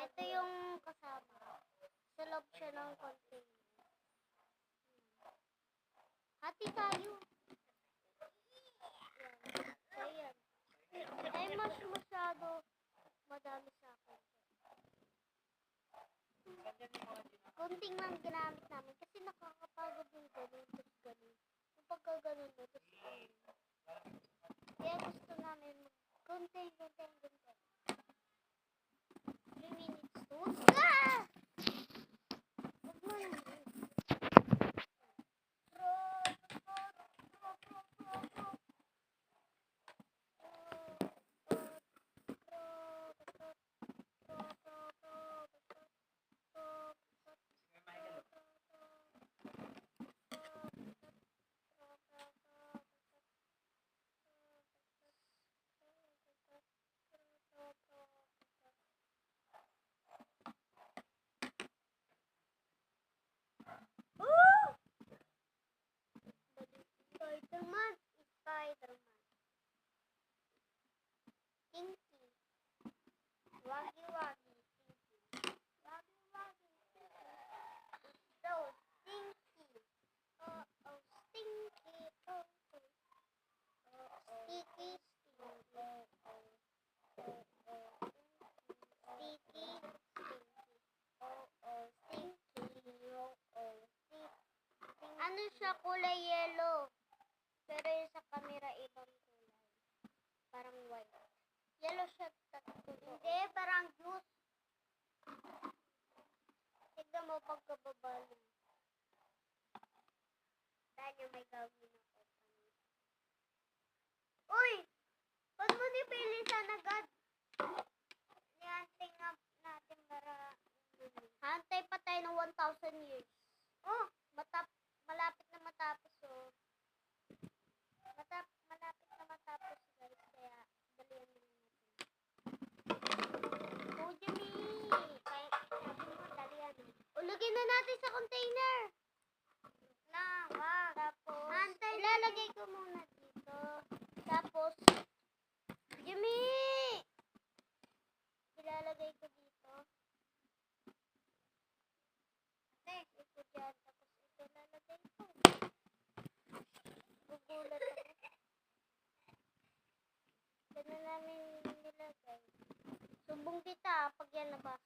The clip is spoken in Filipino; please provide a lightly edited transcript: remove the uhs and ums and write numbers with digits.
Ito yung kasama. Sa loob siya ng container. Hati tayo. Yan. Ay, masyado madami sa akin. Kunting lang ginamit namin kasi nakakapagod yung ganun. Tapos ganun. Yung pagkaganon na, tapos ganun. Kaya gusto namin kunting. 3 minutes to. Ah! Huwag mo na. Spider-Man. Tinky. Wagi-wagi. Tinky. Wagi-wagi. Tinky. So, stinky. Oh, stinky. Oh, sticky. Stinky. Sticky. Stinky. Ano siya, kulay yellow. Pero yung sa camera ibang kulay. Parang white. Yellow siya tatlo. Hindi, parang juice. Tignan mo pagkababa niya. Dahil yung may gawin ako. Uy! Ba't mo nipilisan agad? Nihantay nga natin para hantay pa tayo ng 1,000 years. Oh, malapit na matapos oh. Malapit na matapos guys, kaya dalihan na natin. Oh, Jimmy! Kaya sabi mo, dalihan. Ulagay na natin sa container. Na, wag. Tapos, ilalagay ko muna dito. Tapos, Jimmy! Ilalagay ko dito. Ito dyan. Tapos ito lalagay ko. Gugulat ako. Ganun namin nilagay. Sumbong kita pag yan nabasa.